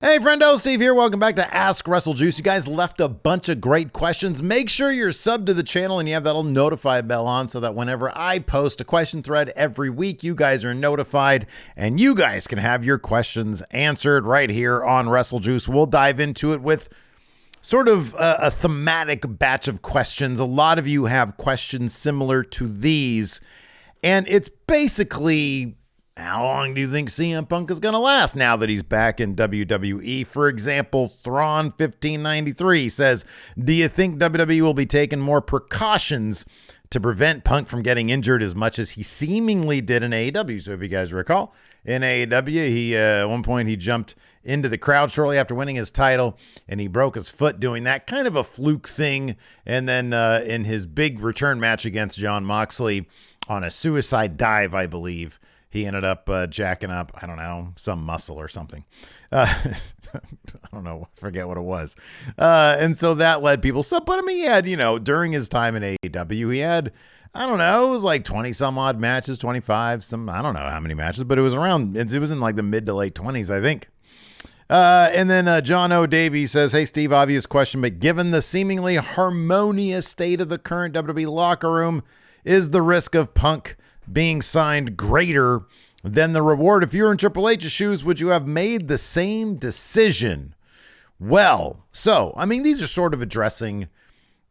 Hey friendo, Steve here. Welcome back to Ask WrestleJuice. You guys left a bunch of great questions. Make sure you're subbed to the channel and you have that little notify bell on so that whenever I post a question thread every week, you guys are notified and you guys can have your questions answered right here on WrestleJuice. We'll dive into it with sort of a thematic batch of questions. A lot of you have questions similar to these, and it's basically, how long do you think CM Punk is going to last now that he's back in WWE? For example, Thrawn1593 says, do you think WWE will be taking more precautions to prevent Punk from getting injured as much as he seemingly did in AEW? So if you guys recall, in AEW, he at one point he jumped into the crowd shortly after winning his title, and he broke his foot doing that, kind of a fluke thing. And then in his big return match against Jon Moxley on a suicide dive, I believe, he ended up jacking up, I don't know, some muscle or something. I don't know, I forget what it was. And so that led people. So, but I mean, he had, during his time in AEW, he had, I don't know, it was like 20 some odd matches, 25, I don't know how many matches, but it was around, it was in like the mid to late 20s, I think. And then John O. Davey says, hey, Steve, obvious question, but given the seemingly harmonious state of the current WWE locker room, is the risk of Punk being signed greater than the reward? If you're in Triple H's shoes, would you have made the same decision? Well, so, I mean, these are sort of addressing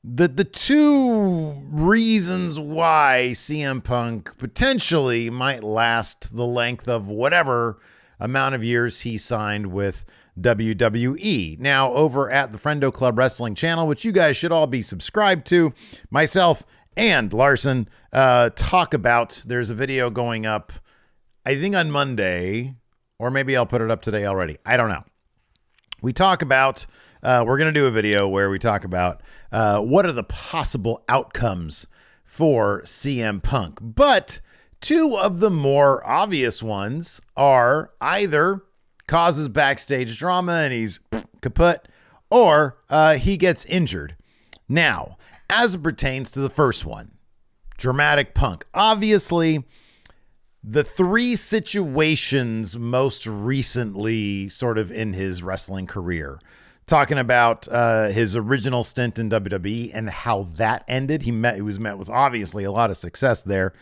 the two reasons why CM Punk potentially might last the length of whatever amount of years he signed with WWE. Now, over at the Friendo Club Wrestling channel, which you guys should all be subscribed to, myself and Larson talk about, there's a video going up, I think on Monday, or maybe I'll put it up today already. I don't know. We talk about, we're going to do a video where we talk about what are the possible outcomes for CM Punk. But two of the more obvious ones are either causes backstage drama and he's kaput, or he gets injured. Now, as it pertains to the first one, dramatic Punk, obviously the three situations most recently sort of in his wrestling career, talking about his original stint in WWE and how that ended. He was met with obviously a lot of success there,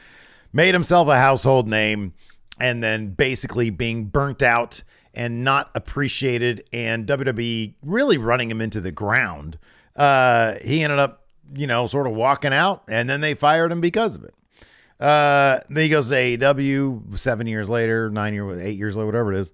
made himself a household name, and then basically being burnt out and not appreciated, and WWE really running him into the ground. He ended up, sort of walking out, and then they fired him because of it. Then he goes to AEW 7 years later, 8 years later, whatever it is.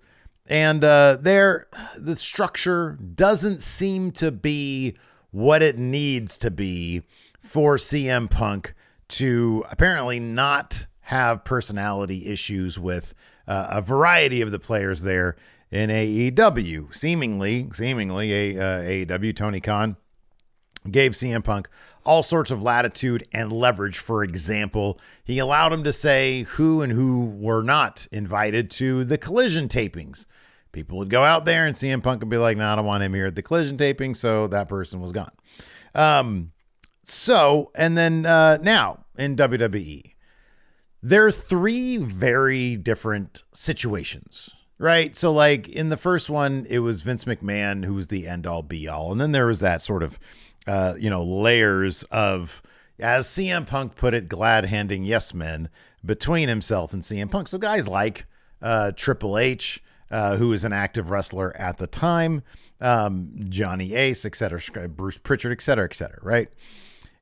And the structure doesn't seem to be what it needs to be for CM Punk to apparently not have personality issues with a variety of the players there in AEW. Seemingly, AEW, Tony Khan gave CM Punk all sorts of latitude and leverage. For example, he allowed him to say who and who were not invited to the Collision tapings. People would go out there and CM Punk would be like, no, I don't want him here at the Collision taping. So that person was gone. And then now in WWE, there are three very different situations, right? So like in the first one, it was Vince McMahon who was the end all be all. And then there was that sort of layers of, as CM Punk put it, glad handing yes men between himself and CM Punk. So guys like Triple H, who was an active wrestler at the time, Johnny Ace, et cetera, Bruce Pritchard, et cetera, right?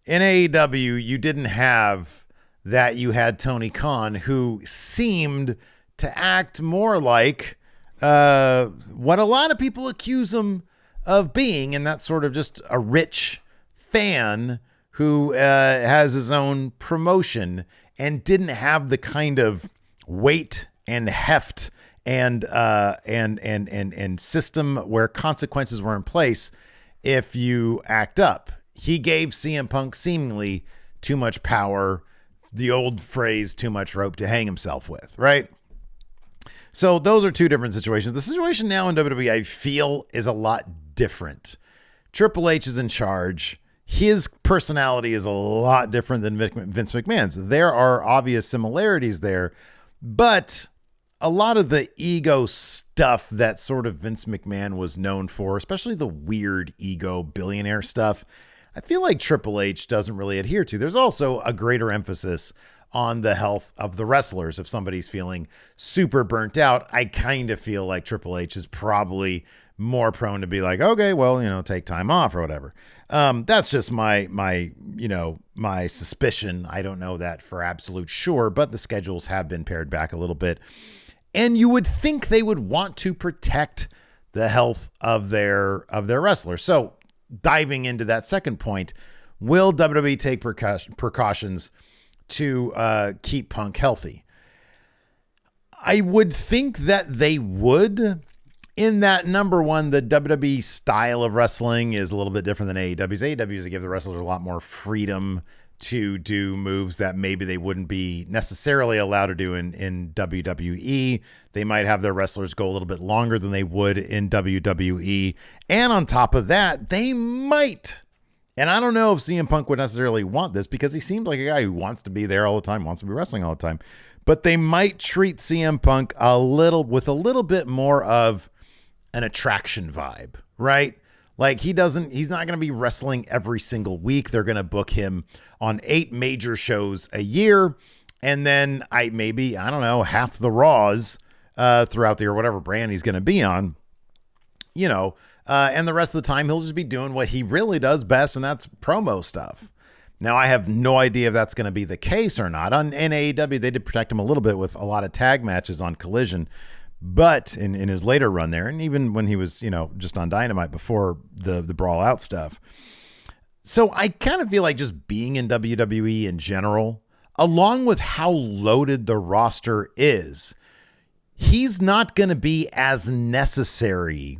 In AEW, you didn't have that. You had Tony Khan, who seemed to act more like what a lot of people accuse him of being, and that's sort of just a rich fan who has his own promotion and didn't have the kind of weight and heft and system where consequences were in place if you act up. He gave CM Punk seemingly too much power, the old phrase, too much rope to hang himself with, right? So those are two different situations. The situation now in WWE, I feel, is a lot different. Triple H is in charge. His personality is a lot different than Vince McMahon's. There are obvious similarities there, but a lot of the ego stuff that sort of Vince McMahon was known for, especially the weird ego billionaire stuff, I feel like Triple H doesn't really adhere to. There's also a greater emphasis on the health of the wrestlers. If somebody's feeling super burnt out, I kind of feel like Triple H is probably more prone to be like, okay, well, take time off or whatever. That's just my suspicion. I don't know that for absolute sure, but the schedules have been pared back a little bit. And you would think they would want to protect the health of their wrestlers. So diving into that second point, will WWE take precautions to keep Punk healthy? I would think that they would, in that, number one, the WWE style of wrestling is a little bit different than AEW's. AEW's, they give the wrestlers a lot more freedom to do moves that maybe they wouldn't be necessarily allowed to do in WWE. They might have their wrestlers go a little bit longer than they would in WWE. And on top of that, they might, and I don't know if CM Punk would necessarily want this because he seems like a guy who wants to be there all the time, wants to be wrestling all the time, but they might treat CM Punk with a little bit more of an attraction vibe, right? Like he's not going to be wrestling every single week. They're going to book him on 8 major shows a year. And then I don't know, half the Raws throughout the year, whatever brand he's going to be on, and the rest of the time he'll just be doing what he really does best. And that's promo stuff. Now I have no idea if that's going to be the case or not. In AEW, they did protect him a little bit with a lot of tag matches on Collision. But in his later run there, and even when he was, just on Dynamite before the Brawl Out stuff. So I kind of feel like just being in WWE in general, along with how loaded the roster is, he's not going to be as necessary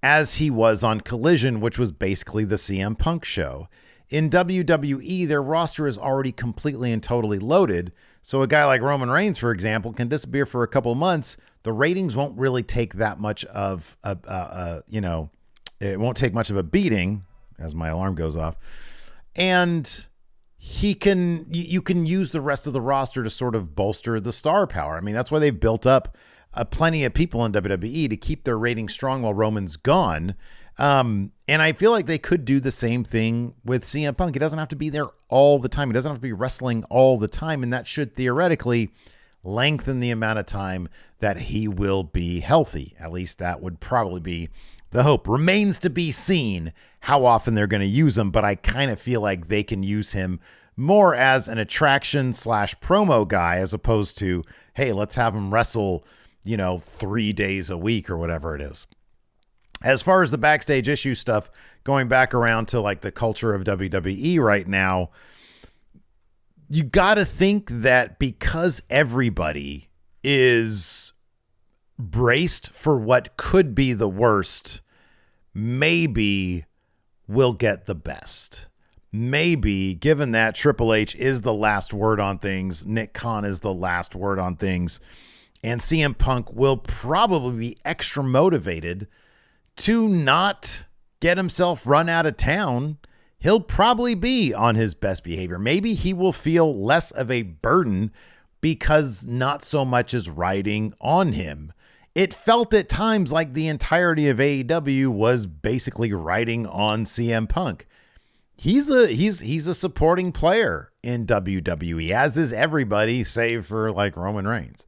as he was on Collision, which was basically the CM Punk show. In WWE, their roster is already completely and totally loaded. So a guy like Roman Reigns, for example, can disappear for a couple months. The ratings won't really take that much of it won't take much of a beating as my alarm goes off. And you can use the rest of the roster to sort of bolster the star power. I mean, that's why they've built up plenty of people in WWE to keep their ratings strong while Roman's gone. And I feel like they could do the same thing with CM Punk. He doesn't have to be there all the time. He doesn't have to be wrestling all the time. And that should theoretically lengthen the amount of time that he will be healthy. At least that would probably be the hope. Remains to be seen how often they're going to use him, but I kind of feel like they can use him more as an attraction / promo guy as opposed to, hey, let's have him wrestle, 3 days a week or whatever it is. As far as the backstage issue stuff, going back around to like the culture of WWE right now, you got to think that because everybody is braced for what could be the worst, maybe we'll get the best. Maybe, given that Triple H is the last word on things, Nick Khan is the last word on things, and CM Punk will probably be extra motivated to not get himself run out of town. He'll probably be on his best behavior. Maybe he will feel less of a burden because not so much is riding on him. It felt at times like the entirety of AEW was basically riding on CM Punk. He's a supporting player in WWE, as is everybody save for like Roman Reigns.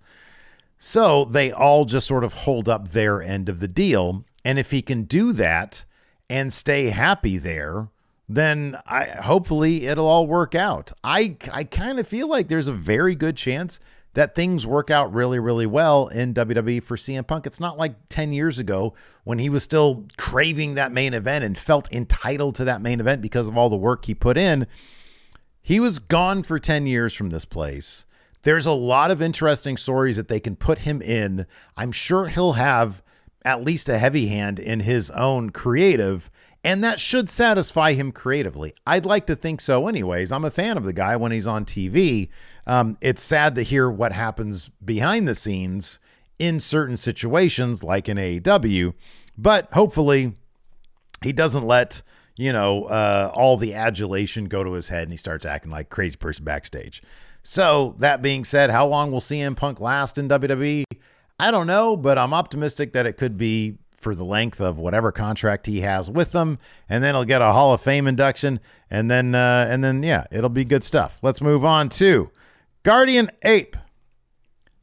So they all just sort of hold up their end of the deal. And if he can do that and stay happy there, then hopefully it'll all work out. I kind of feel like there's a very good chance that things work out really, really well in WWE for CM Punk. It's not like 10 years ago when he was still craving that main event and felt entitled to that main event because of all the work he put in. He was gone for 10 years from this place. There's a lot of interesting stories that they can put him in. I'm sure he'll have at least a heavy hand in his own creative, and that should satisfy him creatively. I'd like to think so anyways. I'm a fan of the guy when he's on TV. It's sad to hear what happens behind the scenes in certain situations like in AEW, but hopefully he doesn't let, all the adulation go to his head and he starts acting like a crazy person backstage. So that being said, how long will CM Punk last in WWE? I don't know, but I'm optimistic that it could be for the length of whatever contract he has with them, and then he'll get a Hall of Fame induction, and then yeah, it'll be good stuff. Let's move on to Guardian Ape.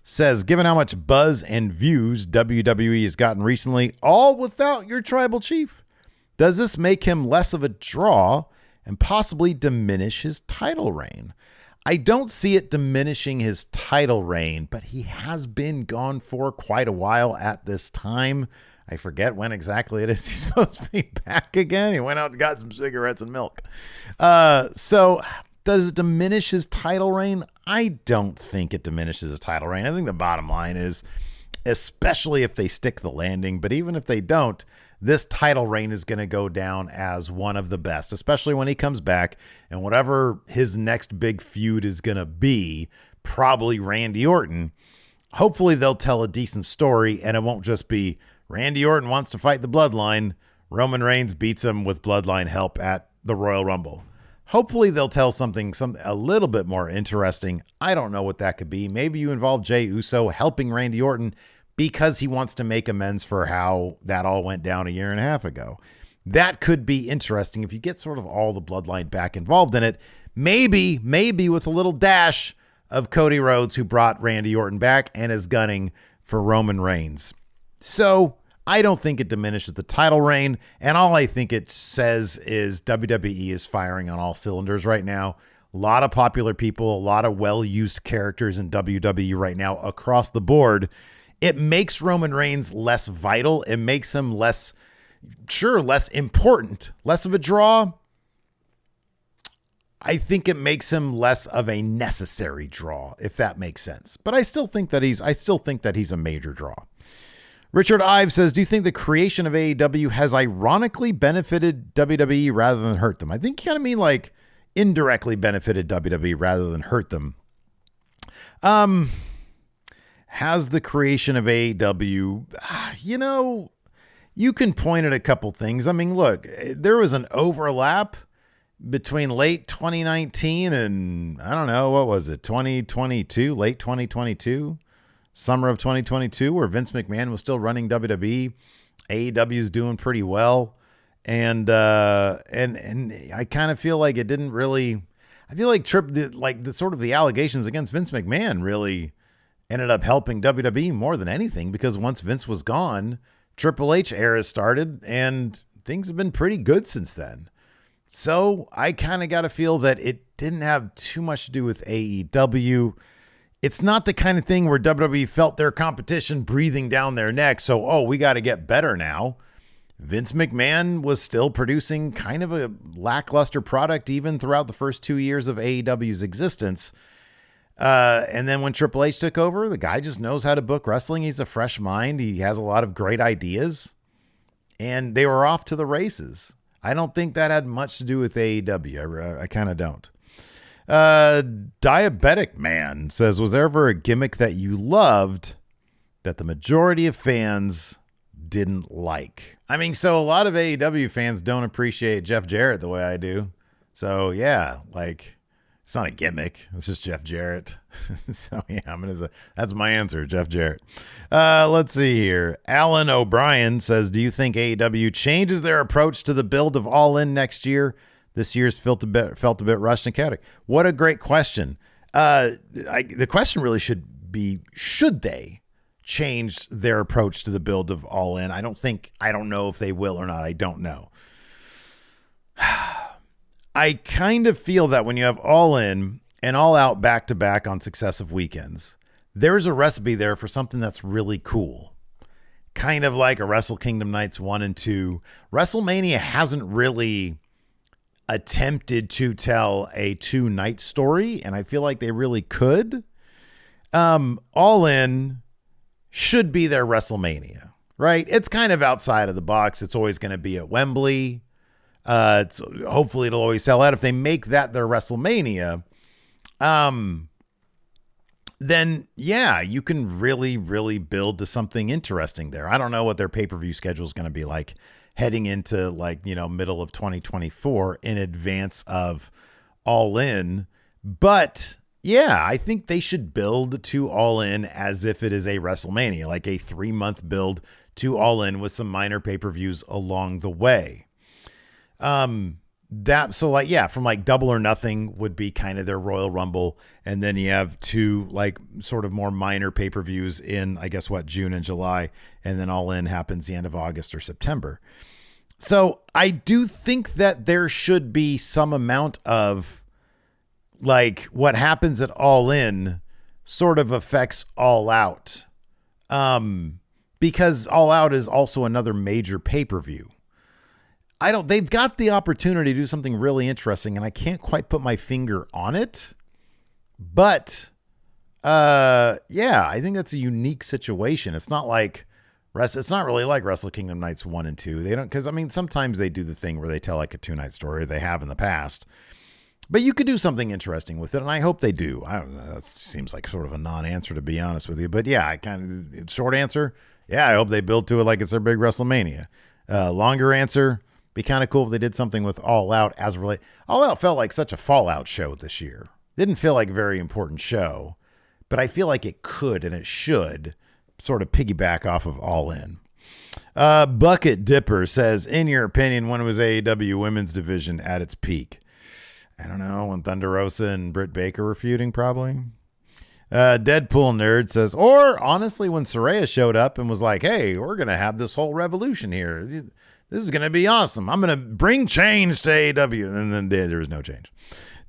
Says, given how much buzz and views WWE has gotten recently, all without your tribal chief, does this make him less of a draw and possibly diminish his title reign? I don't see it diminishing his title reign, but he has been gone for quite a while at this time. I forget when exactly it is he's supposed to be back again. He went out and got some cigarettes and milk. So does it diminish his title reign? I don't think it diminishes his title reign. I think the bottom line is, especially if they stick the landing, but even if they don't, this title reign is going to go down as one of the best, especially when he comes back, and whatever his next big feud is going to be, probably Randy Orton. Hopefully they'll tell a decent story, and it won't just be Randy Orton wants to fight the Bloodline. Roman Reigns beats him with Bloodline help at the Royal Rumble. Hopefully they'll tell something a little bit more interesting. I don't know what that could be. Maybe you involve Jey Uso helping Randy Orton because he wants to make amends for how that all went down a year and a half ago. That could be interesting if you get sort of all the Bloodline back involved in it. Maybe with a little dash of Cody Rhodes, who brought Randy Orton back and is gunning for Roman Reigns. So I don't think it diminishes the title reign, and all I think it says is WWE is firing on all cylinders right now. A lot of popular people, a lot of well-used characters in WWE right now across the board. It makes Roman Reigns less vital. It makes him less important, less of a draw. I think it makes him less of a necessary draw, if that makes sense. But I still think that he's a major draw. Richard Ives says, do you think the creation of AEW has ironically benefited WWE rather than hurt them? I think you kind of mean like indirectly benefited WWE rather than hurt them. Has the creation of AEW, you can point at a couple things. I mean, look, there was an overlap between late 2019 and I don't know, what was it? 2022, late 2022. Summer of 2022, where Vince McMahon was still running WWE. AEW is doing pretty well. And I kind of feel like it didn't really, I feel like the allegations against Vince McMahon really ended up helping WWE more than anything, because once Vince was gone, Triple H era started and things have been pretty good since then. So I kind of got to feel that it didn't have too much to do with AEW. It's not the kind of thing where WWE felt their competition breathing down their neck. So, we got to get better now. Vince McMahon was still producing kind of a lackluster product even throughout the first 2 years of AEW's existence. And then when Triple H took over, the guy just knows how to book wrestling. He's a fresh mind. He has a lot of great ideas, and they were off to the races. I don't think that had much to do with AEW. I kind of don't. Diabetic Man says, was there ever a gimmick that you loved that the majority of fans didn't like? I mean, so a lot of AEW fans don't appreciate Jeff Jarrett the way I do. So yeah, it's not a gimmick. It's just Jeff Jarrett. So yeah, that's my answer, Jeff Jarrett. Let's see here. Alan O'Brien says, do you think AEW changes their approach to the build of All In next year? This year's felt a bit rushed and chaotic. What a great question. The question really should be, should they change their approach to the build of All In? I don't know if they will or not. I don't know. I kind of feel that when you have All In and All Out back-to-back on successive weekends, there's a recipe there for something that's really cool. Kind of like a Wrestle Kingdom Nights 1 and 2. WrestleMania hasn't really attempted to tell a 2-night story, and I feel like they really could. All In should be their WrestleMania, right? It's kind of outside of the box. It's always going to be at Wembley. Hopefully it'll always sell out. If they make that their WrestleMania, then yeah, you can really, really build to something interesting there. I don't know what their pay-per-view schedule is going to be like heading into middle of 2024 in advance of All In. But, Yeah, I think they should build to All In as if it is a WrestleMania, like a 3-month build to All In with some minor pay-per-views along the way. From like Double or Nothing would be kind of their Royal Rumble, and then you have 2 like sort of more minor pay-per-views in June and July, and then All In happens the end of August or September. So I do think that there should be some amount of like what happens at All In sort of affects All Out. Because All Out is also another major pay-per-view. They've got the opportunity to do something really interesting, and I can't quite put my finger on it. But I think that's a unique situation. It's not really like Wrestle Kingdom Nights 1 and 2. They don't, because I mean, sometimes they do the thing where they tell like a 2-night story, or they have in the past. But you could do something interesting with it, and I hope they do. I don't know. That seems like sort of a non-answer, to be honest with you. But yeah, short answer, yeah, I hope they build to it like it's their big WrestleMania. Longer answer, be kind of cool if they did something with All Out as relate. All Out felt like such a Fallout show this year. Didn't feel like a very important show, but I feel like it could and it should sort of piggyback off of All In. Bucket Dipper says, in your opinion, when was AEW women's division at its peak? I don't know, when Thunder Rosa and Britt Baker were feuding, probably. Deadpool Nerd says, or honestly, when Saraya showed up and was like, hey, we're going to have this whole revolution here. This is going to be awesome. I'm going to bring change to AEW. And then there was no change.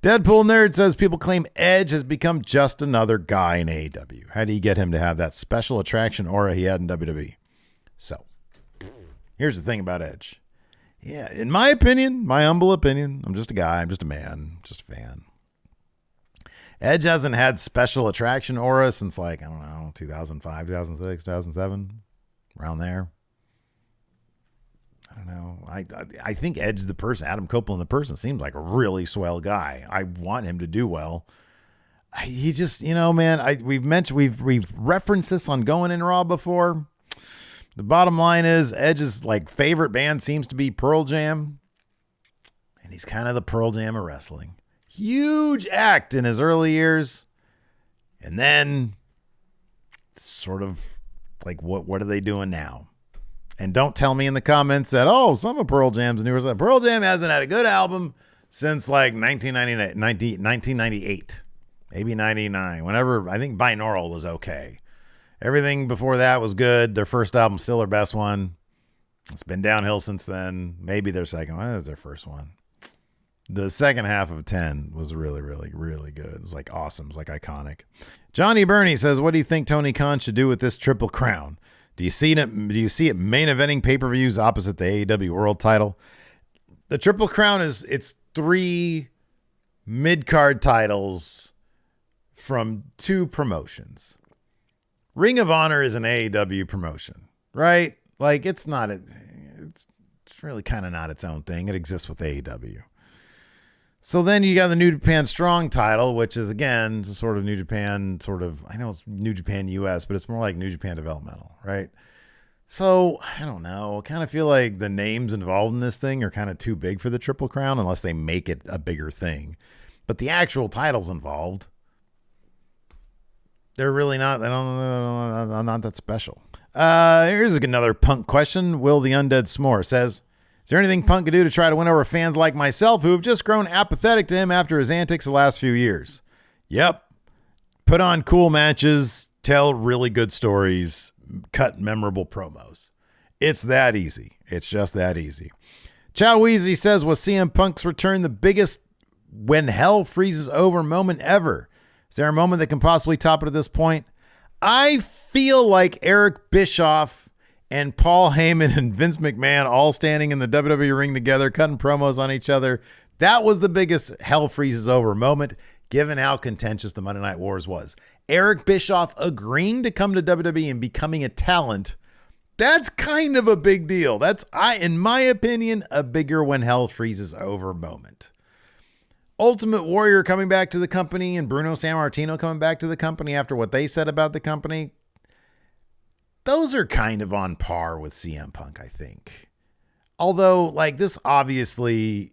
Deadpool Nerd says, people claim Edge has become just another guy in AEW. How do you get him to have that special attraction aura he had in WWE? So, here's the thing about Edge. Yeah, in my opinion, my humble opinion, I'm just a guy, I'm just a man, just a fan. Edge hasn't had special attraction aura since 2005, 2006, 2007, around there. I don't know. I think Edge the person, Adam Copeland the person, seems like a really swell guy. I want him to do well. He just, man, we've referenced this on Going in Raw before. The bottom line is Edge's favorite band seems to be Pearl Jam. And he's kind of the Pearl Jam of wrestling. Huge act in his early years. And then sort of what are they doing now? And don't tell me in the comments that, some of Pearl Jam's newer. Pearl Jam hasn't had a good album since 1998. Maybe 99. Whenever, I think Binaural was okay. Everything before that was good. Their first album, still their best one. It's been downhill since then. Maybe their second one. That was their first one. The second half of 10 was really, really, really good. It was awesome. It was iconic. Johnny Burney says, what do you think Tony Khan should do with this Triple Crown? Do you see it main eventing pay-per-views opposite the AEW World title? The Triple Crown it's 3 mid-card titles from 2 promotions. Ring of Honor is an AEW promotion, right? It's really kind of not its own thing. It exists with AEW. So then you got the New Japan Strong title, which is, again, sort of New Japan, I know it's New Japan US, but it's more like New Japan Developmental, right? So, I don't know. I kind of feel like the names involved in this thing are kind of too big for the Triple Crown unless they make it a bigger thing. But the actual titles involved, they're really not, I'm not that special. Here's another Punk question. Will the Undead S'more says, is there anything Punk could do to try to win over fans like myself who have just grown apathetic to him after his antics the last few years? Yep. Put on cool matches, tell really good stories, cut memorable promos. It's that easy. It's just that easy. Chow Weezy says, was CM Punk's return the biggest when hell freezes over moment ever? Is there a moment that can possibly top it at this point? I feel like Eric Bischoff and Paul Heyman and Vince McMahon all standing in the WWE ring together, cutting promos on each other. That was the biggest hell freezes over moment, given how contentious the Monday Night Wars was. Eric Bischoff agreeing to come to WWE and becoming a talent, that's kind of a big deal. That's, in my opinion, a bigger when hell freezes over moment. Ultimate Warrior coming back to the company and Bruno Sammartino coming back to the company after what they said about the company, those are kind of on par with CM Punk, I think. Although, this obviously,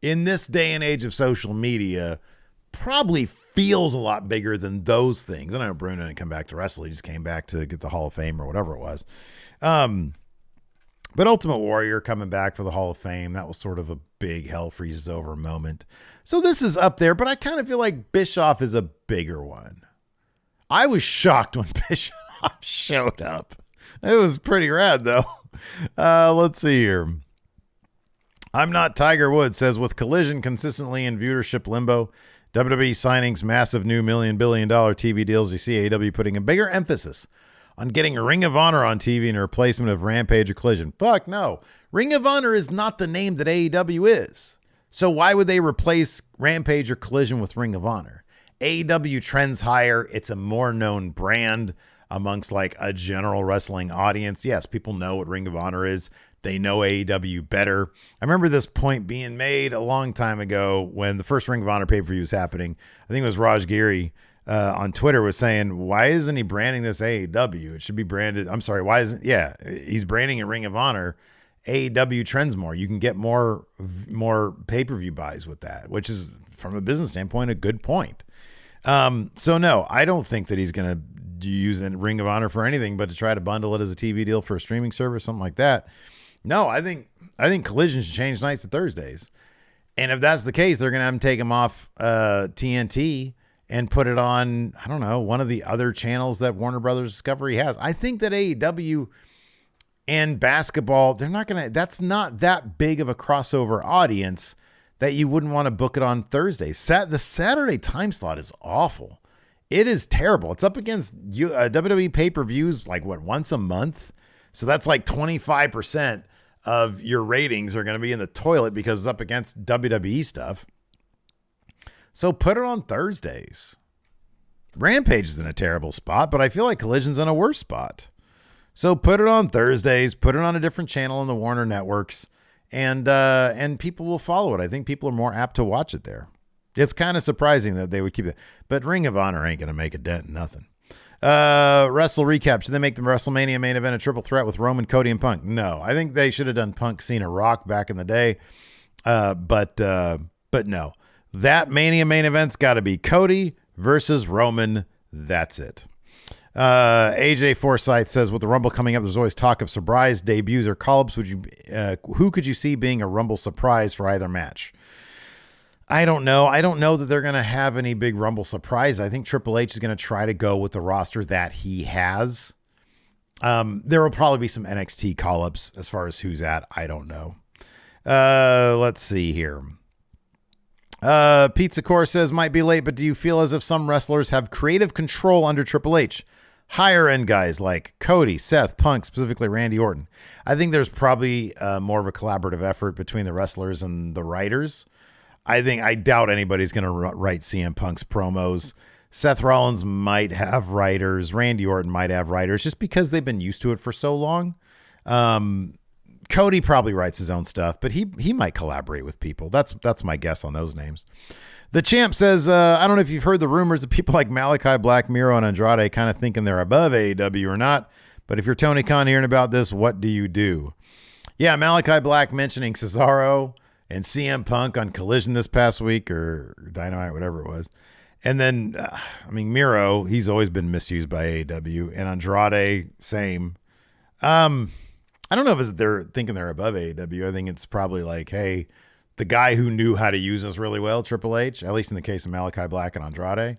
in this day and age of social media, probably feels a lot bigger than those things. And I know Bruno didn't come back to wrestle. He just came back to get the Hall of Fame or whatever it was. But Ultimate Warrior coming back for the Hall of Fame, that was sort of a big hell freezes over moment. So this is up there, but I kind of feel like Bischoff is a bigger one. I was shocked when Bischoff showed up. It was pretty rad, though. Let's see here. I'm Not Tiger Woods says, with Collision consistently in viewership limbo, WWE signings, massive new $1 billion TV deals, you see AEW putting a bigger emphasis on getting Ring of Honor on TV in a replacement of Rampage or Collision. Fuck no. Ring of Honor is not the name that AEW is. So why would they replace Rampage or Collision with Ring of Honor? AEW trends higher. It's a more known brand amongst like a general wrestling audience. Yes, people know what Ring of Honor is. They know AEW better. I remember this point being made a long time ago when the first Ring of Honor pay-per-view was happening. I think it was Raj Giri on Twitter was saying, why isn't he branding this AEW? It should be branded. I'm sorry. Why isn't, he's branding it Ring of Honor. AEW trends more. You can get more pay-per-view buys with that, which is from a business standpoint, a good point. So no, I don't think that he's going to use a Ring of Honor for anything but to try to bundle it as a TV deal for a streaming service, something like that. No, I think Collision should change nights to Thursdays. And if that's the case, they're going to have him take him off TNT and put it on, I don't know, one of the other channels that Warner Brothers Discovery has. I think that AEW and basketball, that's not that big of a crossover audience that you wouldn't want to book it on Thursdays. The Saturday time slot is awful. It is terrible. It's up against WWE pay-per-views like once a month. So that's like 25% of your ratings are going to be in the toilet because it's up against WWE stuff. So put it on Thursdays. Rampage is in a terrible spot, but I feel like Collision's in a worse spot. So put it on Thursdays, put it on a different channel in the Warner networks, and people will follow it. I think people are more apt to watch it there. It's kind of surprising that they would keep it, but Ring of Honor ain't going to make a dent in nothing. Wrestle recap. Should they make the WrestleMania main event a triple threat with Roman, Cody, and Punk? No, I think they should have done Punk, Cena, Rock back in the day. But no, that Mania main event's got to be Cody versus Roman. That's it. AJ Forsyth says, with the Rumble coming up, there's always talk of surprise debuts or call-ups. Who could you see being a Rumble surprise for either match? I don't know. I don't know that they're going to have any big Rumble surprise. I think Triple H is going to try to go with the roster that he has. There will probably be some NXT call-ups as far as who's at. I don't know. Let's see here. Pizza Core says, might be late, but do you feel as if some wrestlers have creative control under Triple H? Higher end guys like Cody, Seth, Punk, specifically Randy Orton. I think there's probably more of a collaborative effort between the wrestlers and the writers. I doubt anybody's going to write CM Punk's promos. Seth Rollins might have writers. Randy Orton might have writers just because they've been used to it for so long. Cody probably writes his own stuff, but he might collaborate with people. That's my guess on those names. The Champ says, I don't know if you've heard the rumors of people like Malachi Black, Miro, and Andrade kind of thinking they're above AEW or not. But if you're Tony Khan hearing about this, what do you do? Yeah, Malachi Black mentioning Cesaro and CM Punk on Collision this past week or Dynamite, whatever it was. And then, Miro, he's always been misused by AEW. And Andrade, same. I don't know if they're thinking they're above AEW. I think it's probably like, hey, the guy who knew how to use us really well, Triple H, at least in the case of Malachi Black and Andrade,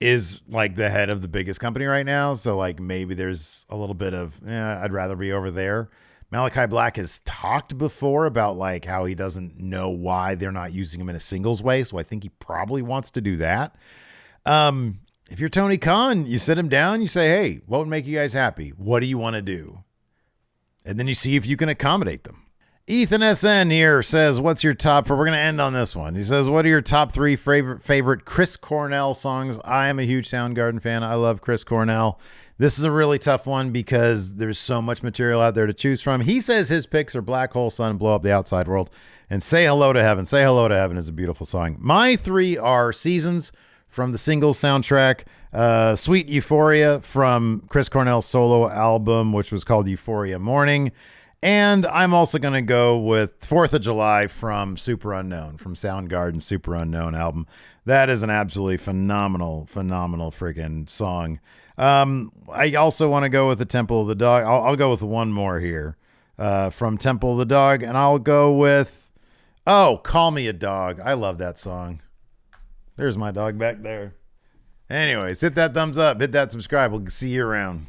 is like the head of the biggest company right now. So like maybe there's a little bit of, I'd rather be over there. Malachi Black has talked before about like how he doesn't know why they're not using him in a singles way. So I think he probably wants to do that. If you're Tony Khan, you sit him down, you say, hey, what would make you guys happy? What do you want to do? And then you see if you can accommodate them. Ethan SN here says, what's your top 4? We're going to end on this one. He says, what are your top 3 favorite Chris Cornell songs? I am a huge Soundgarden fan. I love Chris Cornell. This is a really tough one because there's so much material out there to choose from. He says his picks are Black Hole Sun, Blow Up the Outside World, and Say Hello to Heaven. Say Hello to Heaven is a beautiful song. My 3 are Seasons from the Singles soundtrack, Sweet Euphoria from Chris Cornell's solo album, which was called Euphoria Morning, And I'm also going to go with 4th of July from Super Unknown, from Soundgarden's Super Unknown album. That is an absolutely phenomenal freaking song. I also want to go with the Temple of the Dog. I'll go with one more here from Temple of the Dog, and I'll go with, Call Me a Dog. I love that song. There's my dog back there. Anyways, hit that thumbs up, hit that subscribe. We'll see you around.